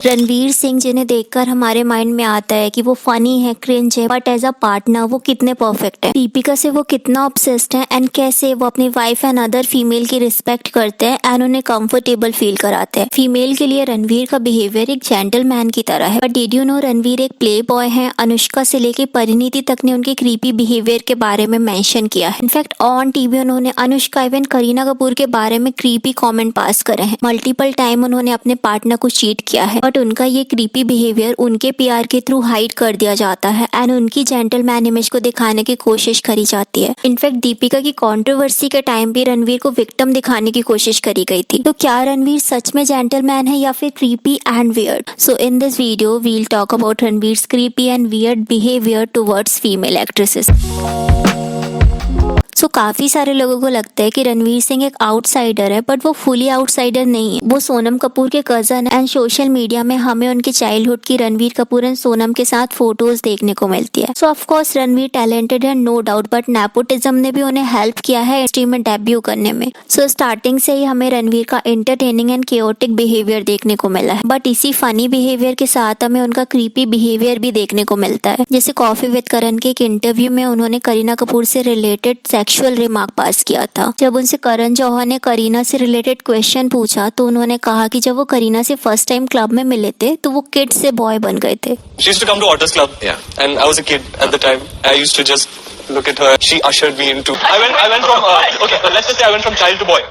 रणवीर सिंह जिन्हें देखकर हमारे माइंड में आता है कि वो फनी है, क्रिंज है, बट एज अ पार्टनर वो कितने परफेक्ट है। दीपिका से वो कितना ऑब्सेस्ड है एंड कैसे वो अपनी वाइफ एंड अदर फीमेल की रिस्पेक्ट करते हैं एंड उन्हें कंफर्टेबल फील कराते हैं। फीमेल के लिए रणवीर का बिहेवियर एक जेंटलमैन की तरह है। But did you know Ranveer एक प्ले बॉय है। अनुष्का से लेके परिणीति तक ने उनके क्रीपी बिहेवियर के बारे में मेंशन किया है। इनफैक्ट ऑन टीवी उन्होंने अनुष्का इवन करीना कपूर के बारे में क्रीपी कमेंट पास करे हैं। मल्टीपल टाइम उन्होंने अपने पार्टनर को चीट किया है, बट उनका ये क्रीपी बिहेवियर उनके पीआर के थ्रू हाइड कर दिया जाता है एंड उनकी जेंटलमैन इमेज को दिखाने की कोशिश करी जाती है। इनफैक्ट दीपिका की कंट्रोवर्सी के टाइम भी रणवीर को विक्टिम दिखाने की कोशिश करी गई थी। तो क्या रणवीर सच में जेंटलमैन है या फिर creepy and weird? So in this video we'll talk about Ranveer's creepy and weird behaviour towards female actresses. So काफी सारे लोगों को लगता है कि रणवीर सिंह एक आउटसाइडर है, बट वो फुली आउटसाइडर नहीं है। वो सोनम कपूर के कजन एंड सोशल मीडिया में हमें उनके चाइल्डहुड की रणवीर कपूर एंड सोनम के साथ फोटोज देखने को मिलती है। सो ऑफ कोर्स रणवीर टैलेंटेड है, नो डाउट, बट नेपोटिज्म ने भी उन्हें हेल्प किया है इंडस्ट्री में डेब्यू करने में। सो स्टार्टिंग से ही हमें रणवीर का एंटरटेनिंग एंड केओटिक बिहेवियर देखने को मिला है, बट इसी फनी बिहेवियर के साथ हमें उनका क्रीपी बिहेवियर भी देखने को मिलता है। जैसे कॉफी विद करण के एक इंटरव्यू में उन्होंने करीना कपूर से रिलेटेड सेक्सुअल रिमार्क पास किया था। जब उनसे करण जौहर ने करीना से रिलेटेड क्वेश्चन पूछा तो उन्होंने कहा कि जब वो करीना से फर्स्ट टाइम क्लब में मिले थे तो वो किड से बॉय बन गए थे। She used to come to Otters Club, yeah, and I was a kid at the time. I used to just look at her. She ushered me into. I went from okay, let's just say I went from child to boy.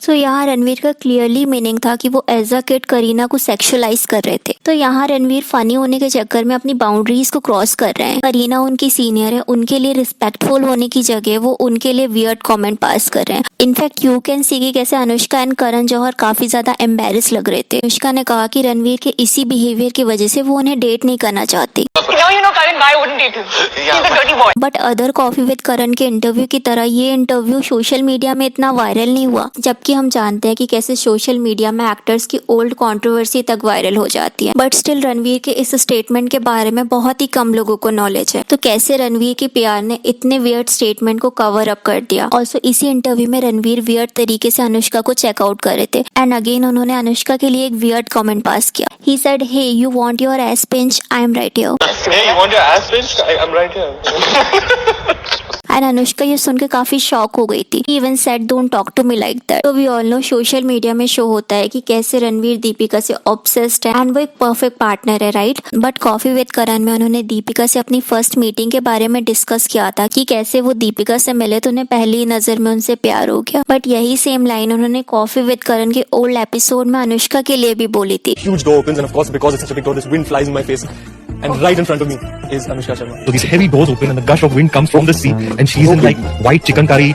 सो यहाँ रणवीर का clearly meaning था कि वो as a kid Kareena को sexualise कर रहे थे। तो यहाँ रणवीर फनी होने के चक्कर में अपनी बाउंड्रीज को क्रॉस कर रहे हैं। करीना उनकी सीनियर है, उनके लिए रिस्पेक्टफुल होने की जगह वो उनके लिए वियर्ड कमेंट पास कर रहे हैं। इनफैक्ट यू कैन सी कि कैसे अनुष्का एंड करण जौहर काफी ज्यादा एम्बेरस लग रहे थे। अनुष्का ने कहा कि रणवीर के इसी बिहेवियर की वजह से वो उन्हें डेट नहीं करना चाहती। बट अदर कॉफी विद करण के इंटरव्यू की तरह ये इंटरव्यू सोशल मीडिया में इतना वायरल नहीं हुआ, जबकि हम जानते हैं कि कैसे सोशल मीडिया में एक्टर्स की ओल्ड कंट्रोवर्सी तक वायरल हो जाती है। बट स्टिल रणवीर के इस स्टेटमेंट के बारे में बहुत ही कम लोगों को नॉलेज है। तो कैसे रणवीर के पीआर ने इतने वियर्ड स्टेटमेंट को कवर अप कर दिया। ऑल्सो इसी इंटरव्यू में रणवीर वियर्ड तरीके से अनुष्का को चेकआउट कर रहे थे एंड अगेन उन्होंने अनुष्का के लिए एक वियर्ड कमेंट पास किया। He said, hey you want your ass pinch, I am right here. Hey, you want your ass pinched? I'm right here. And Anushka ये सुन के काफी शॉक हो गई थी। Even said, don't talk to me like that. तो we all know social media में show होता है कि कैसे रणवीर दीपिका से ऑब्सेस्ड है एंड वो एक परफेक्ट पार्टनर है, राइट? बट कॉफी विद करण में उन्होंने दीपिका से अपनी फर्स्ट मीटिंग के बारे में डिस्कस किया था कि कैसे वो दीपिका से मिले तो उन्हें पहली नजर में उनसे प्यार हो गया। बट यही सेम लाइन उन्होंने कॉफी विद करण के ओल्ड एपिसोड में अनुष्का के लिए भी बोली थी। Huge door opens and of course because it's such a big door, this wind flies in my face. And right in front of me is Anushka Sharma. So these heavy doors open and the gush of wind comes from the sea and she's in like white chicken curry,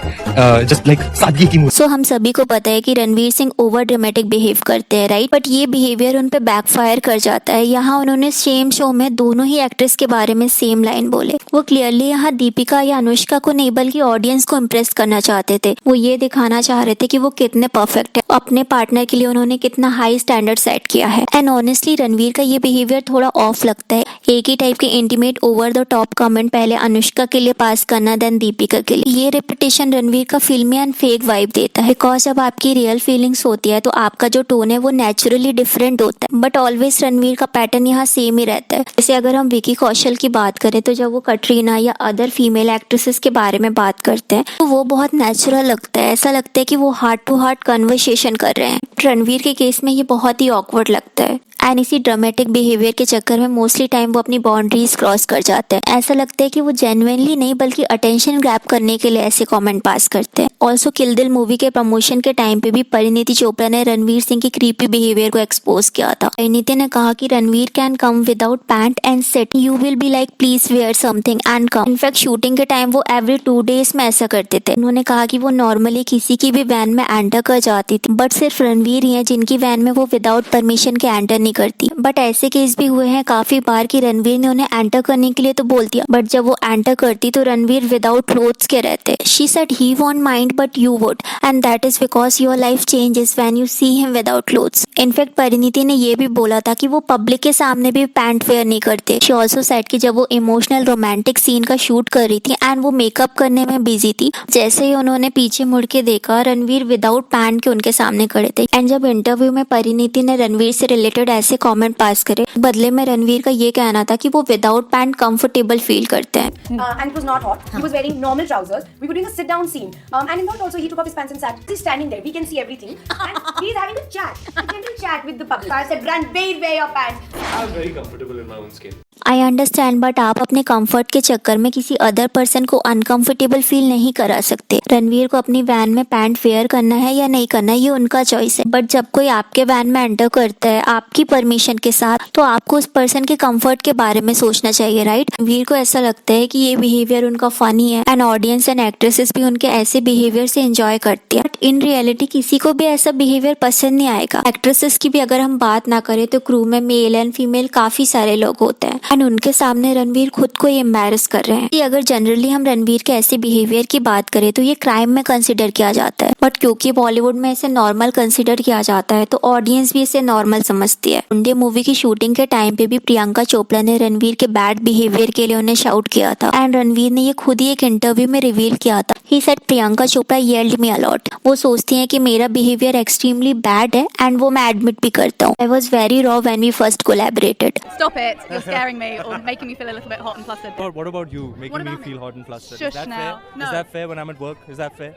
just like सादगी की movie. सो हम सभी को पता है कि Ranveer Singh over dramatic behave करते हैं, राइट? बट ये बिहेवियर उन पे बैकफायर कर जाता है। यहाँ उन्होंने सेम शो में दोनों ही एक्ट्रेस के बारे में सेम लाइन बोले। वो क्लियरली यहाँ दीपिका या अनुष्का को नहीं बल्कि ऑडियंस को इम्प्रेस करना चाहते थे। वो ये दिखाना चाह रहे थे कि वो कितने परफेक्ट है, अपने पार्टनर के लिए उन्होंने कितना हाई स्टैंडर्ड सेट किया है। एंड ऑनेस्टली रणवीर का ये बिहेवियर थोड़ा ऑफ लगता है। एक ही टाइप के intimate over the top comment पहले अनुष्का के लिए पास करना देन दीपिका के लिए। ये रेपुटेशन रणवीर का फिल्मी एंड फेक वाइब देता है। बिकॉज जब आपकी रियल फीलिंग्स होती है तो आपका जो टोन है वो नेचुरली डिफरेंट होता है। बट ऑलवेज रणवीर का पैटर्न यहाँ सेम ही रहता है। जैसे अगर हम विकी कौशल की बात करें तो जब वो कटरीना या अदर फीमेल एक्ट्रेसेस के बारे में बात करते हैं तो वो बहुत नेचुरल लगता है। ऐसा लगता है कि वो हार्ट टू हार्ट कन्वर्सेशन कर रहे हैं। रणवीर के केस में ये बहुत ही ऑकवर्ड लगता है एंड इसी ड्रामेटिक बिहेवियर के चक्कर में मोस्टली टाइम वो अपनी बाउंड्रीज क्रॉस कर जाते हैं। ऐसा लगता है कि वो जेन्युइनली नहीं बल्कि अटेंशन ग्रैब करने के लिए ऐसे कमेंट पास करते हैं। ऑल्सो किल दिल मूवी के प्रमोशन के टाइम पे भी परिणीति चोपड़ा ने रणवीर सिंह की क्रीपी बिहेवियर को एक्सपोज किया था। परिणीति ने कहा कि Ranveer can come without pant and set, you will be like please wear something and come. In fact shooting के टाइम वो एवरी 2 days में ऐसा करते थे। उन्होंने कहा कि वो नॉर्मली किसी की भी वैन में एंटर कर जाती थी, बट सिर्फ रणवीर ही है जिनकी वैन में वो विदाउट परमिशन के एंटर नहीं करती। बट ऐसे केस भी हुए हैं काफी बार कि रणवीर ने उन्हें एंटर करने के लिए तो बोल दिया, बट जब वो एंटर करती तो रणवीर विदाउट क्लोथ्स के रहते। She said he won't mind but you would and that is because your life changes when you see him without clothes. In fact Parineeti ने ये भी बोला था कि वो पब्लिक के सामने भी पैंट वेयर नहीं करते। शी ऑल्सो सेड कि जब वो इमोशनल रोमांटिक सीन का शूट कर रही थी एंड वो मेकअप करने में बिजी थी, जैसे ही उन्होंने पीछे मुड़ के देखा रणवीर विदाउट पैंट के उनके सामने खड़े थे। एंड जब इंटरव्यू में परिणीति ने रणवीर से रिलेटेड ऐसे कॉमेंट पास करे, बदले में रणवीर का ये कहना था कि वो विदाउट पैंट कंफर्टेबल फील करते हैं। And it was not hot. He was wearing normal trousers. We were doing a sit-down scene. And in that also, he took off his pants and sat. He's standing there. We can see everything. And he's having a chat. A gentle chat with the public. I said, Ranveer, wear your pants. I was very comfortable in my own skin. I understand, but आप अपने comfort के चक्कर में किसी other person को uncomfortable feel नहीं करा सकते। रणवीर को अपनी वैन में पैंट वेयर करना है या नहीं करना है ये उनका चॉइस है, बट जब कोई आपके वैन में एंटर करता है आपकी परमिशन के साथ, तो आपको उस पर्सन के कंफर्ट के बारे में सोचना चाहिए, राइट? रणवीर को ऐसा लगता है कि ये बिहेवियर उनका फनी है एंड ऑडियंस एंड एक्ट्रेसेस भी उनके ऐसे बिहेवियर से एंजॉय करती है, बट इन रियलिटी किसी को भी ऐसा बिहेवियर पसंद नहीं आएगा। एक्ट्रेसेस की भी अगर हम बात ना करें तो क्रू में मेल एंड फीमेल काफी सारे लोग होते हैं एंड उनके सामने रणवीर खुद को ये एम्बैरस कर रहे हैं कि अगर जनरली हम रणवीर के ऐसे बिहेवियर की बात करें तो ये क्राइम में कंसिडर किया जाता है, बट क्योंकि बॉलीवुड में इसे नॉर्मल कंसिडर किया जाता है तो ऑडियंस भी इसे नॉर्मल समझती है। गुंडे मूवी की शूटिंग के टाइम पे भी प्रियंका चोपड़ा ने रणवीर के बैड बिहेवियर के लिए उन्हें शाउट किया था एंड रणवीर ने ये खुद ही एक इंटरव्यू में रिवील किया था। He said Priyanka Chopra yelled me a lot. वो सोचती हैं कि मेरा बिहेवियर एक्सट्रीमली बैड है एंड वो मैं एडमिट भी करता हूँ। I was very raw when we first collaborated. Stop it! You're scaring me or making me feel a little bit hot and flustered. What about you? Making What me about feel me? hot and flustered. Shush Is that now. fair? No. Is that fair when I'm at work? Is that fair?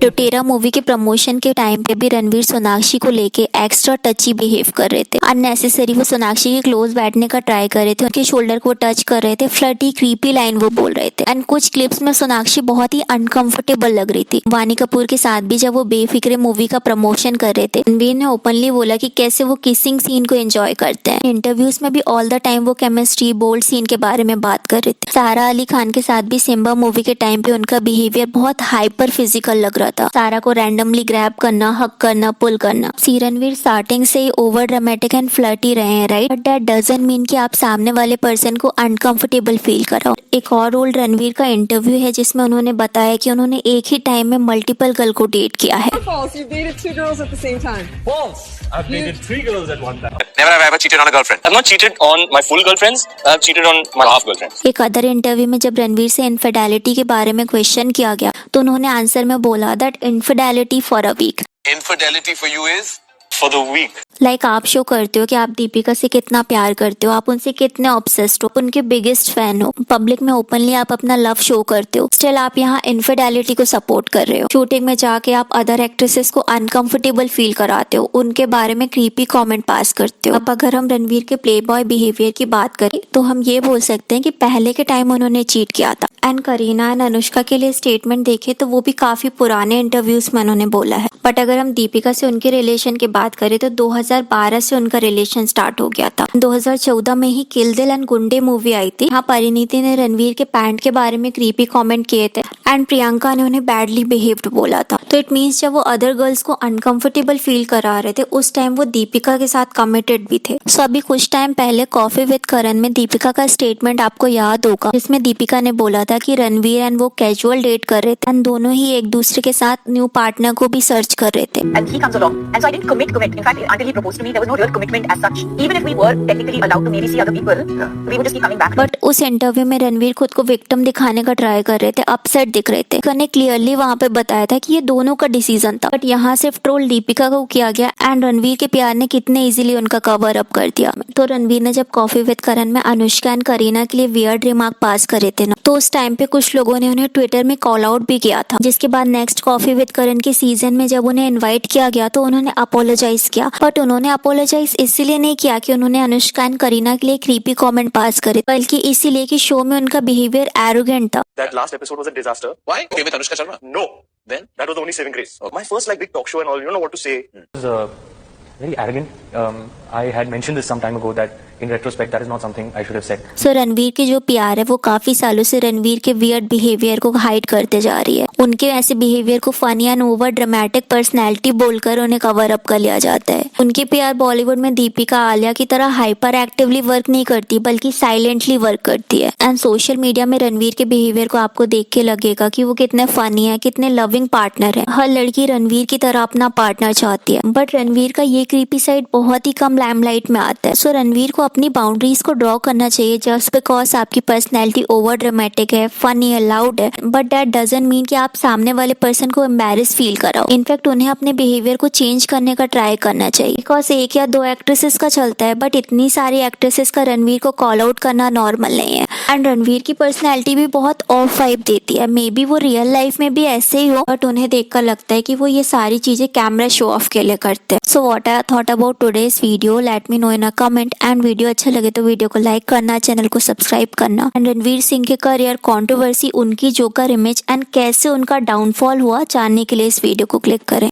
लुटेरा movie के promotion के time पे भी रणवीर सोनाक्षी को लेके extra टची behave कर रहे थे। अननेसेसरी वो सोनाक्षी के क्लोज बैठने का ट्राई कर रहे थे, उनके शोल्डर को टच कर रहे थे, फ्लर्टी क्रीपी लाइन वो बोल रहे थे एंड कुछ क्लिप्स में सोनाक्षी बहुत ही अनकंफर्टेबल लग रही थी। वानी कपूर के साथ भी जब वो बेफिक्रे मूवी का प्रमोशन कर रहे थे, रणवीर ने ओपनली बोला कि कैसे वो किसिंग सीन को एंजॉय करते हैं। इंटरव्यूज में भी ऑल द टाइम वो केमिस्ट्री बोल्ड सीन के बारे में बात कर रहे थे। सारा अली खान के साथ भी सिम्बा मूवी के टाइम पे उनका बिहेवियर बहुत हाइपर फिजिकल लग रहा था। सारा को रैंडमली ग्रैब करना, हक करना, पुल करना। सी रणवीर स्टार्टिंग से ही ओवर ड्रामेटिक एंड फ्लर्टी रहे हैं, right? But that doesn't mean कि आप सामने वाले पर्सन को अनकंफर्टेबल फील कराओ। एक और रोल रणवीर का इंटरव्यू है जिसमें उन्होंने बताया कि उन्होंने एक ही टाइम में मल्टीपल गर्ल को डेट किया है। False. You dated 2 girls at the same time. False. I've dated 3 girls at one time. Never have I ever cheated on a girlfriend. I've not cheated on my full girlfriends. I've cheated on my half girlfriends. एक other interview में जब रणवीर से infidelity के बारे में question किया गया तो उन्होंने आंसर में बोला that infidelity for a weak. Infidelity for you is for the weak. Like आप शो करते हो कि आप दीपिका से कितना प्यार करते हो, आप उनसे कितने ऑब्सेस्ड हो, उनके बिगेस्ट फैन हो, पब्लिक में ओपनली आप अपना लव शो करते हो, स्टिल आप यहाँ इनफिडेलिटी को सपोर्ट कर रहे हो। शूटिंग में जाके आप अदर एक्ट्रेसेस को अनकंफर्टेबल फील कराते हो, उनके बारे में क्रीपी कमेंट पास करते हो। अब अगर हम रणवीर के प्ले बॉय बिहेवियर की बात करें तो हम ये बोल सकते हैं कि पहले के टाइम उन्होंने चीट किया था एंड करीना एंड अनुष्का के लिए स्टेटमेंट देखे तो वो भी काफी पुराने इंटरव्यूज में उन्होंने बोला है। बट अगर हम दीपिका से उनके रिलेशन की बात करें तो 2012 से उनका रिलेशन स्टार्ट हो गया था। 2014 में ही किल दिल एंड गुंडे मूवी आई थी। यहाँ परिणीति ने रणवीर के पैंट के बारे में क्रीपी कमेंट किए थे एंड प्रियंका ने उन्हें बैडली बिहेव्ड बोला था। तो इट मीन्स जब वो अदर गर्ल्स को अनकंफर्टेबल फील करा रहे थे उस टाइम वो दीपिका के साथ कमिटेड भी थे। सो अभी कुछ टाइम पहले कॉफी विद करण में दीपिका का स्टेटमेंट आपको याद होगा जिसमें दीपिका ने बोला था कि रणवीर एंड वो कैजुअल डेट कर रहे थे एंड दोनों ही एक दूसरे के साथ न्यू पार्टनर को भी सर्च कर रहे थे। And he comes along, and so I didn't commit. In fact, until he proposed to me, there was no real commitment as such. Even if we were technically allowed to maybe see other people, we would just keep coming back. But उस interview में रणवीर खुद को victim दिखाने का try कर रहे थे, upset दिख रहे थे। कने क्लियरली वहाँ पे बताया था कि ये दोनों का डिसीजन था, बट यहाँ सिर्फ ट्रोल दीपिका को किया गया एंड रणवीर के प्यार ने कितने इजीली उनका कवर अप कर दिया। तो रणवीर ने जब कॉफी विद करण में अनुष्का एंड करीना के लिए वियर्ड रिमार्क पास करे थे ना, तो उस टाइम पे कुछ लोगों ने उन्हें ट्विटर में कॉल आउट भी किया था। जिसके बाद नेक्स्ट कॉफी विद करण के सीजन में जब उन्हें इन्वाइट किया गया तो उन्होंने अपोलोजाइज किया, बट उन्होंने अपोलोजाइज इसलिए नहीं किया कि उन्होंने अनुष्का एंड करीना के लिए क्रीपी कमेंट पास करे, बल्कि इसीलिए कि शो में उनका बिहेवियर एरोगेंट था। That last episode was a disaster. Why? Okay, with Anushka Sharma? No. Then? That was the only saving grace. My first big talk show and all, you don't know what to say. Very arrogant. I had mentioned this some time ago that in retrospect, that is not something I should have said. सो रणवीर की जो प्यार है वो काफी सालों से रणवीर के weird behaviour को हाइड करते जा रही है। उनके ऐसे बिहेवियर को funny and over dramatic personality बोलकर उन्हें कवर अप कर लिया जाता है। उनकी प्यार बॉलीवुड में दीपिका आलिया की तरह हाइपर एक्टिवली वर्क नहीं करती बल्कि साइलेंटली वर्क करती है। एंड सोशल मीडिया में रणवीर के बिहेवियर को आपको देख के लगेगा कि वो कितने फनी है, कितने लविंग पार्टनर है। हर लड़की रणवीर की तरह अपना पार्टनर चाहती है, बट रणवीर का ये क्रीपी साइड बहुत ही कम लाइमलाइट में आता है। सो रणवीर को अपनी बाउंड्रीज को ड्रॉ करना चाहिए। जस्ट बिकॉज आपकी पर्सनैलिटी ओवर ड्रामेटिक है, फनी है, लाउड है, बट दैट डजंट मीन कि आप सामने वाले पर्सन को एम्बैरेस फील कराओ। इनफैक्ट उन्हें अपने बिहेवियर को चेंज करने का ट्राई करना चाहिए। बिकॉज एक या दो एक्ट्रेसेस का चलता है, बट इतनी सारी एक्ट्रेसेस का रणवीर को कॉल आउट करना नॉर्मल नहीं है। एंड रणवीर की पर्सनैलिटी भी बहुत ऑफ वाइब देती है। मे बी वो रियल लाइफ में भी ऐसे ही हो, बट उन्हें देखकर लगता है कि वो ये सारी चीजें कैमरा शो ऑफ के लिए करते हैं। So what I thought about today's video, let me know in a comment. And video अच्छा लगे तो वीडियो को लाइक करना, चैनल को सब्सक्राइब करना। एंड रणवीर सिंह के करियर, कंट्रोवर्सी, उनकी जोकर इमेज एंड कैसे उनका डाउनफॉल हुआ जानने के लिए इस वीडियो को क्लिक करें।